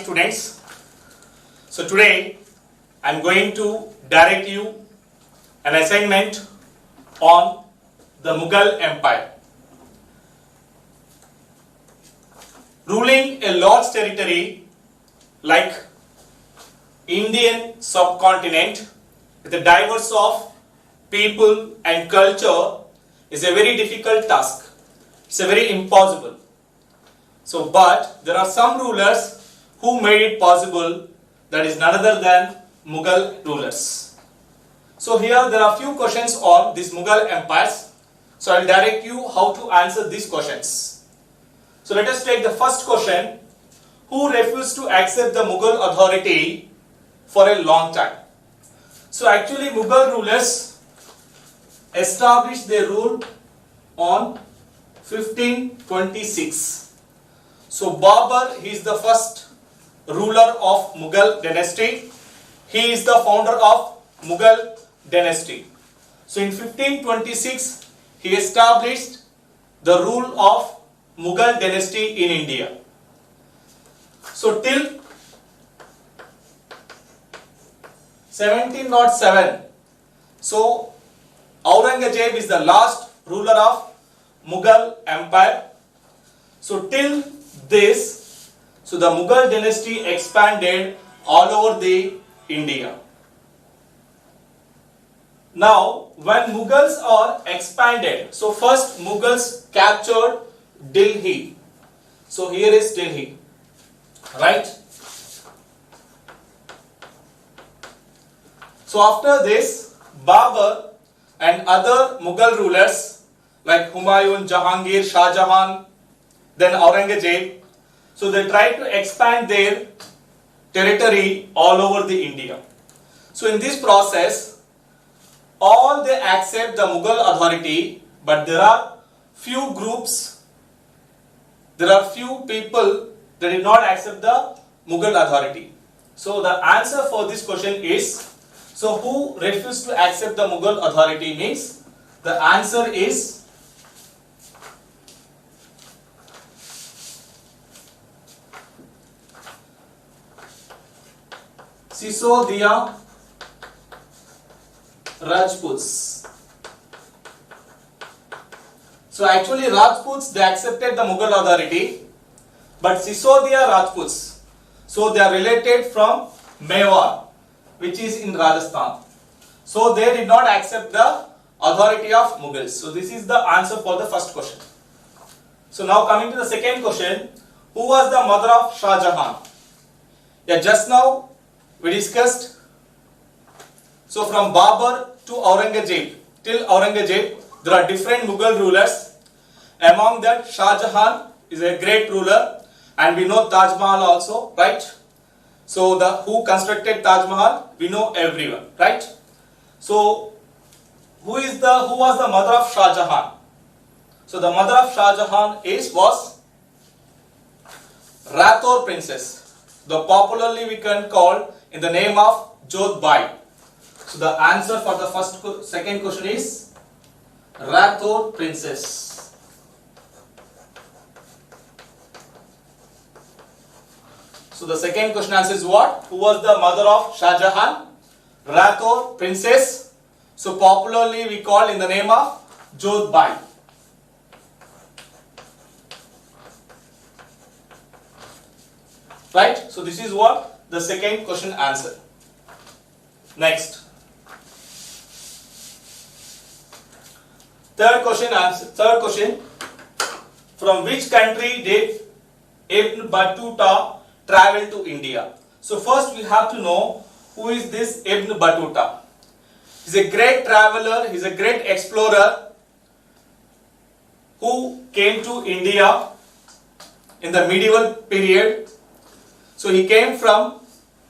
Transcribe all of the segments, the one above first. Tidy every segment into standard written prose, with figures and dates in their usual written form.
students. So today I am going to direct you an assignment on the Mughal Empire. Ruling a large territory like Indian subcontinent with a diverse of people and culture is a very difficult task. It's a very impossible. So, but there are some rulers who made it possible, that is none other than Mughal rulers. So here there are few questions on this Mughal empires. So I will direct you how to answer these questions. So let us take the first question. Who refused to accept the Mughal authority for a long time? So actually Mughal rulers established their rule on 1526. So Babur, he is the first ruler of Mughal dynasty. He is the founder of Mughal dynasty. So in 1526 he established the rule of Mughal dynasty in India. So till 1707, so Aurangzeb is the last ruler of Mughal empire. So till this, so the Mughal dynasty expanded all over the India. Now when Mughals are expanded, so first Mughals captured Delhi. So here is Delhi, right? So after this, Babur and other Mughal rulers like Humayun, Jahangir, Shah Jahan, then Aurangzeb, so they tried to expand their territory all over the India. So in this process, all they accept the Mughal authority, but there are few groups, there are few people that did not accept the Mughal authority. So the answer for this question is, so who refused to accept the Mughal authority means, the answer is Sisodiya Rajputs. So actually Rajputs, they accepted the Mughal authority, but Sisodiya Rajputs, so they are related from Mewar, which is in Rajasthan. So they did not accept the authority of Mughals. So this is the answer for the first question. So now coming to the second question, who was the mother of Shah Jahan? Yeah, just now we discussed, so from Babur to Aurangzeb, till Aurangzeb, there are different Mughal rulers. Among that, Shah Jahan is a great ruler, and we know Taj Mahal also, right? So the who constructed Taj Mahal, we know everyone, right? So who was the mother of Shah Jahan? So the mother of Shah Jahan was Rathore princess. The popularly we can call in the name of Jodhbai. So the answer for the second question is Rathore princess. So the second question answer is what? Who was the mother of Shah Jahan? Rathore princess. So popularly we call in the name of Jodhbai. Right? So this is what? The second question answer. Next. Third question. From which country did Ibn Battuta travel to India? So first we have to know who is this Ibn Battuta. He's a great traveler, he's a great explorer who came to India in the medieval period. So he came from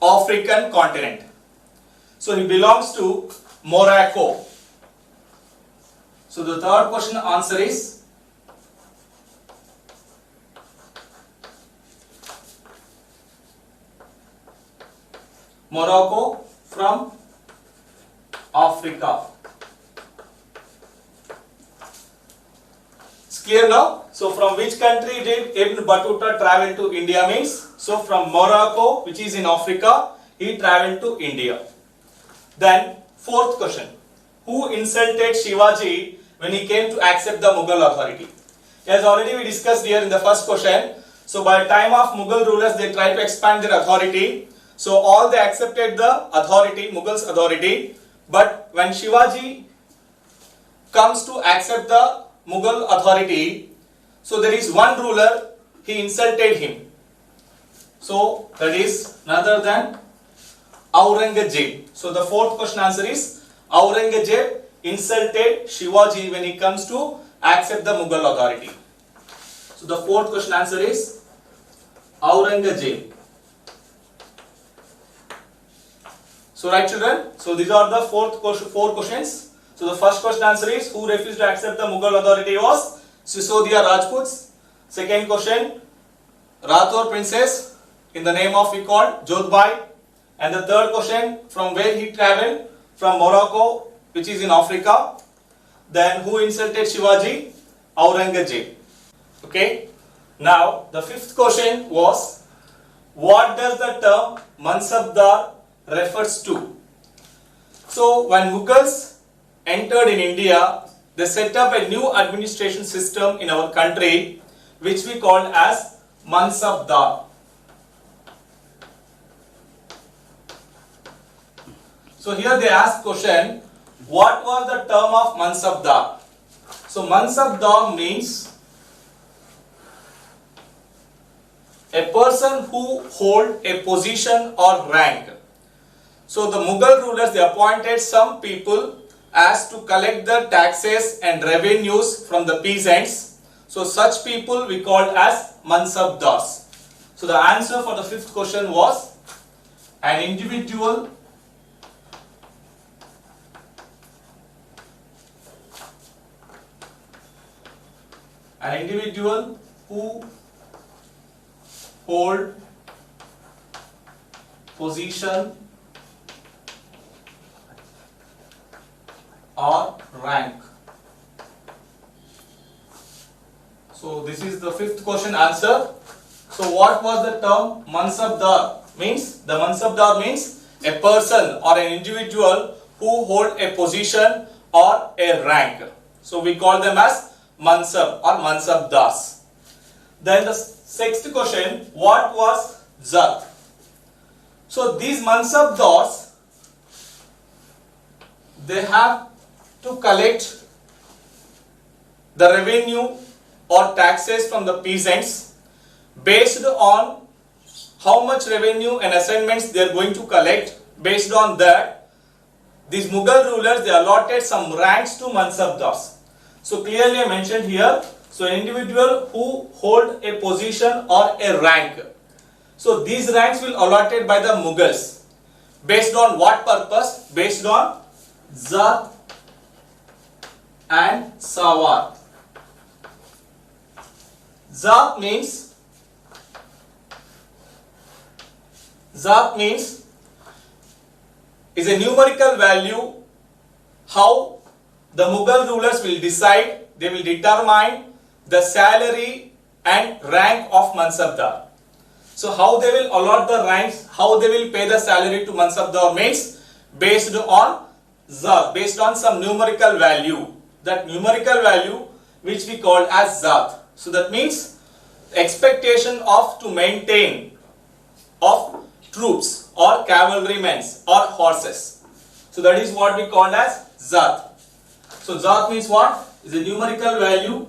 African continent. So he belongs to Morocco. So the third question answer is Morocco from Africa. It's clear now? So from which country did Ibn Battuta travel to India means? So from Morocco, which is in Africa, he traveled to India. Then fourth question, who insulted Shivaji when he came to accept the Mughal authority? As already we discussed here in the first question, so by the time of Mughal rulers, they tried to expand their authority. So all they accepted the authority, Mughals authority, but when Shivaji comes to accept the Mughal authority, so there is one ruler, he insulted him. So that is none other than Aurangzeb. So the fourth question answer is Aurangzeb insulted Shivaji when he comes to accept the Mughal authority. So the fourth question answer is Aurangzeb. So right children, so these are the four questions. So the first question answer is who refused to accept the Mughal authority was Sisodia Rajputs. Second question, Rathore princess in the name of we called Jodhbai. And the third question, from where he travelled, from Morocco, which is in Africa. Then who insulted Shivaji? Aurangzeb. Okay. Now the fifth question was, what does the term Mansabdar refers to? So when Mughals entered in India, they set up a new administration system in our country, which we called as Mansabdar. So here they asked question, what was the term of Mansabdar? So Mansabdar means a person who hold a position or rank. So the Mughal rulers, they appointed some people as to collect the taxes and revenues from the peasants. So such people we called as Mansabdars. So the answer for the fifth question was an individual who hold position or rank. So this is the fifth question answer. So what was the term Mansabdar? Means the Mansabdar means a person or an individual who hold a position or a rank. So we call them as Mansab or Mansabdars. Then the sixth question, what was Zat? So these Mansabdars, they have to collect the revenue or taxes from the peasants based on how much revenue and assignments they are going to collect. Based on that, these Mughal rulers, they allotted some ranks to Mansabdars. So clearly I mentioned here, so an individual who hold a position or a rank. So these ranks will allotted by the Mughals. Based on what purpose? Based on Zat and Sawar. Zat means is a numerical value how the Mughal rulers will decide, they will determine the salary and rank of Mansabdar. So how they will allot the ranks, how they will pay the salary to Mansabdar means based on Zat, based on some numerical value. That numerical value which we call as Zat. So that means expectation of to maintain of troops or cavalrymen or horses. So that is what we call as Zat. So Zat means what? Is a numerical value,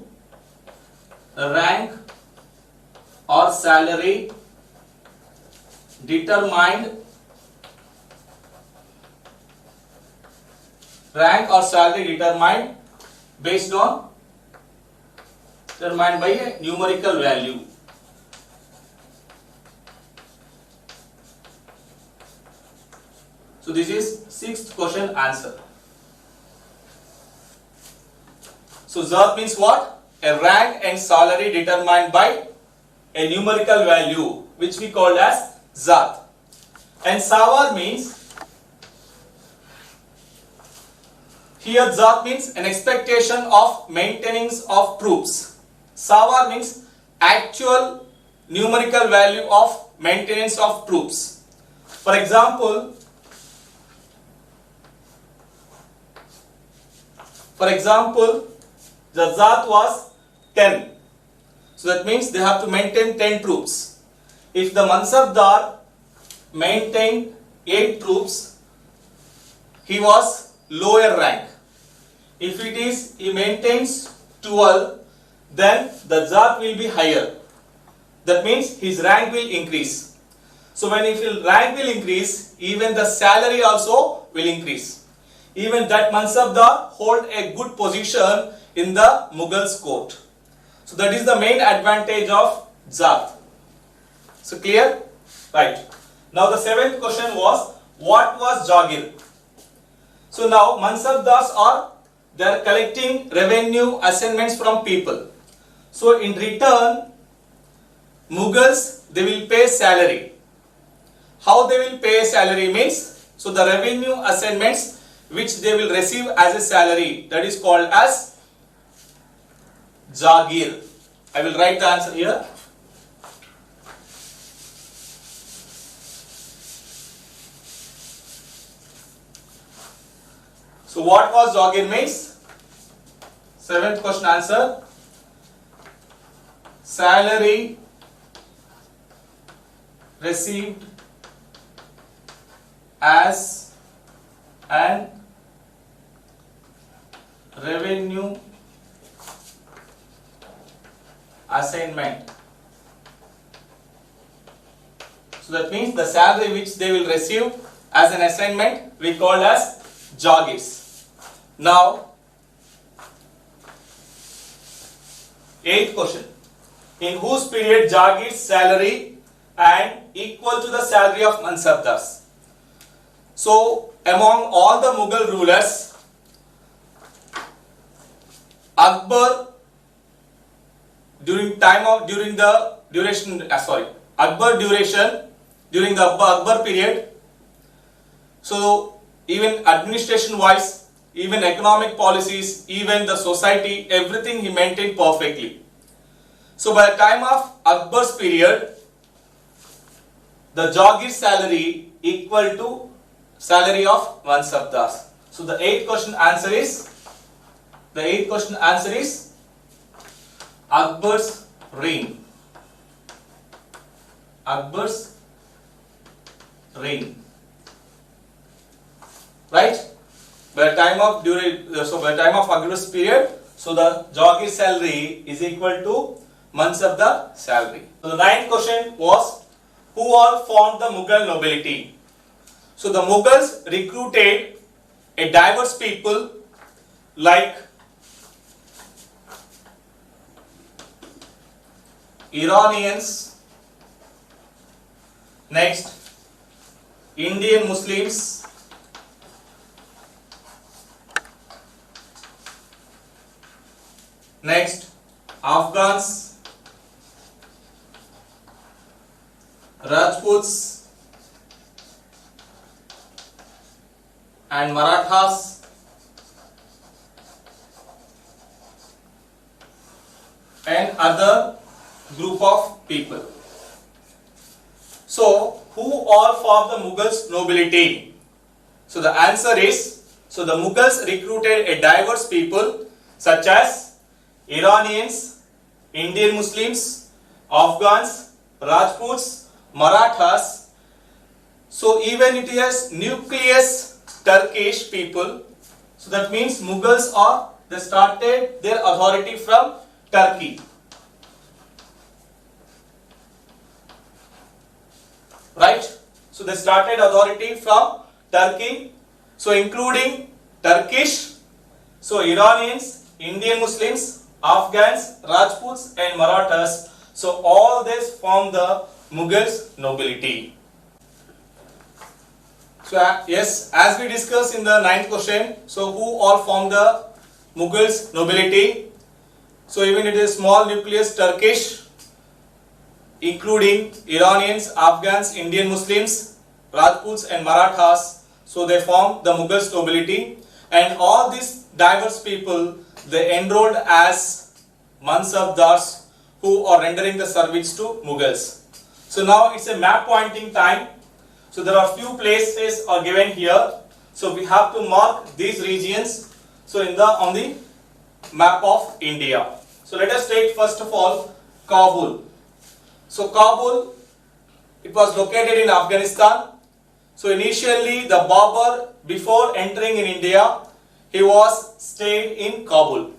rank or salary determined based on determined by a numerical value. So this is sixth question answer. So Zat means what? A rank and salary determined by a numerical value which we call as Zat. And Sawar means, here Zat means an expectation of maintenance of troops. Sawar means actual numerical value of maintenance of troops. For example, the Zat was 10. So that means they have to maintain 10 troops. If the Mansabdar maintained 8 troops, he was lower rank. If it is he maintains 12, then the Zat will be higher. That means his rank will increase. So when his rank will increase, even the salary also will increase. Even that Mansabdar hold a good position in the Mughals court. So that is the main advantage of Zat. So clear? Right. Now the seventh question was, what was Jagir? So now Mansabdars they are collecting revenue assignments from people. So in return, Mughals, they will pay salary. How they will pay salary means, so the revenue assignments which they will receive as a salary, that is called as Jagir. I will write the answer here. So what was Jagir means? Seventh question answer. Salary received as an revenue assignment. So that means the salary which they will receive as an assignment we call as Jagirs. Now, 8th question. In whose period Jagir's salary and equal to the salary of Mansabdars? So, among all the Mughal rulers, Akbar during the Akbar period, so even administration wise, even economic policies, even the society, everything he maintained perfectly. So by the time of Akbar's period, the Jagir's salary equal to salary of Mansabdars. So the 8th question answer is Akbar's reign. Akbar's reign. Right? By the time of Akbar's period, so the Jagir salary is equal to Mansabdar salary. So the 9th question was, who all formed the Mughal nobility? So the Mughals recruited a diverse people like Iranians, next Indian Muslims, next Afghans, Rajputs and Marathas, and other group of people. So, who all formed the Mughals nobility? So, the answer is, so the Mughals recruited a diverse people such as Iranians, Indian Muslims, Afghans, Rajputs, Marathas. So, even it is nucleus Turkish people. So, that means Mughals they started their authority from Turkey. Right? So they started authority from Turkey. So including Turkish, so Iranians, Indian Muslims, Afghans, Rajputs and Marathas. So all this form the Mughals nobility. So yes, as we discussed in the 9th question, so who all form the Mughals nobility? So even it is small nucleus Turkish, including Iranians, Afghans, Indian Muslims, Rajputs and Marathas. So they form the Mughals nobility, and all these diverse people they enrolled as Mansabdars who are rendering the service to Mughals. So now it's a map pointing time. So there are few places are given here. So we have to mark these regions. So on the map of India. So let us take first of all Kabul. So Kabul, it was located in Afghanistan. So initially the Babur, before entering in India, he was stayed in Kabul.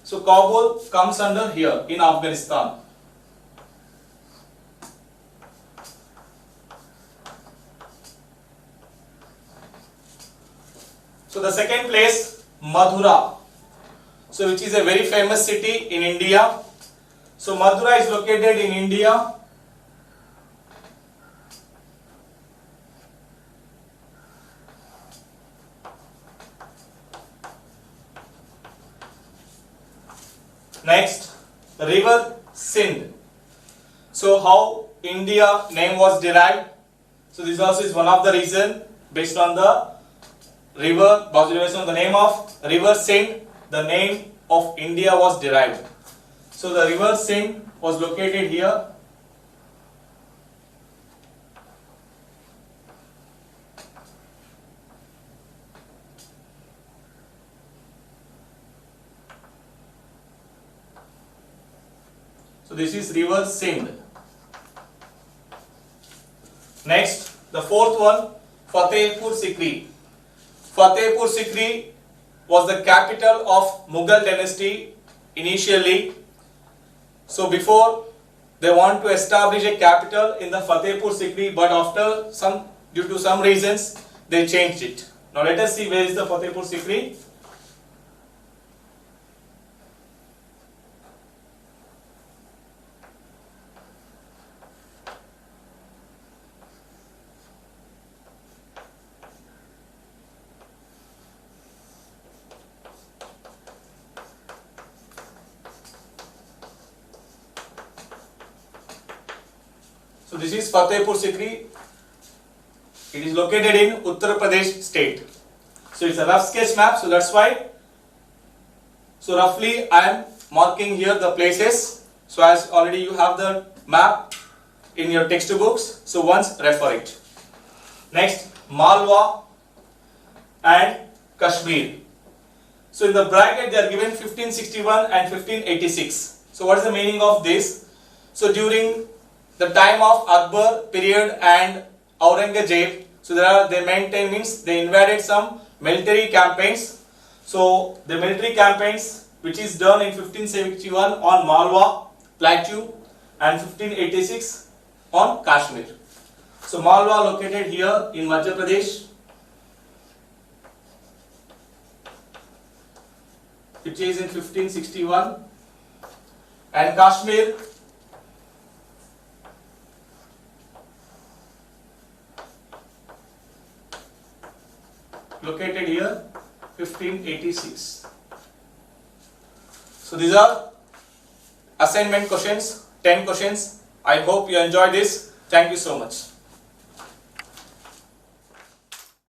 So Kabul comes under here in Afghanistan. So the second place, Mathura. So which is a very famous city in India. So Mathura is located in India. Next, the river Sindh. So how India name was derived? So this also is one of the reason based on the river, based on the name of river Sindh, the name of India was derived. So the river Sindh was located here. So this is river Sindh. Next, the fourth one, Fatehpur Sikri. Fatehpur Sikri was the capital of Mughal dynasty initially. So before they want to establish a capital in the Fatehpur Sikri, but after due to some reasons they changed it. Now let us see where is the Fatehpur Sikri. So this is Fatehpur Sikri. It is located in Uttar Pradesh state. So it's a rough sketch map. So that's why. So roughly I am marking here the places. So as already you have the map in your textbooks. So once refer it. Next, Malwa and Kashmir. So in the bracket they are given 1561 and 1586. So what is the meaning of this? So during the time of Akbar period and Aurangzeb, so they maintain means they invaded some military campaigns. So the military campaigns which is done in 1571 on Malwa Plateau and 1586 on Kashmir. So Malwa located here in Madhya Pradesh, which is in 1561, and Kashmir located here 1586. So these are assignment questions, 10 questions. I hope you enjoyed this. Thank you so much.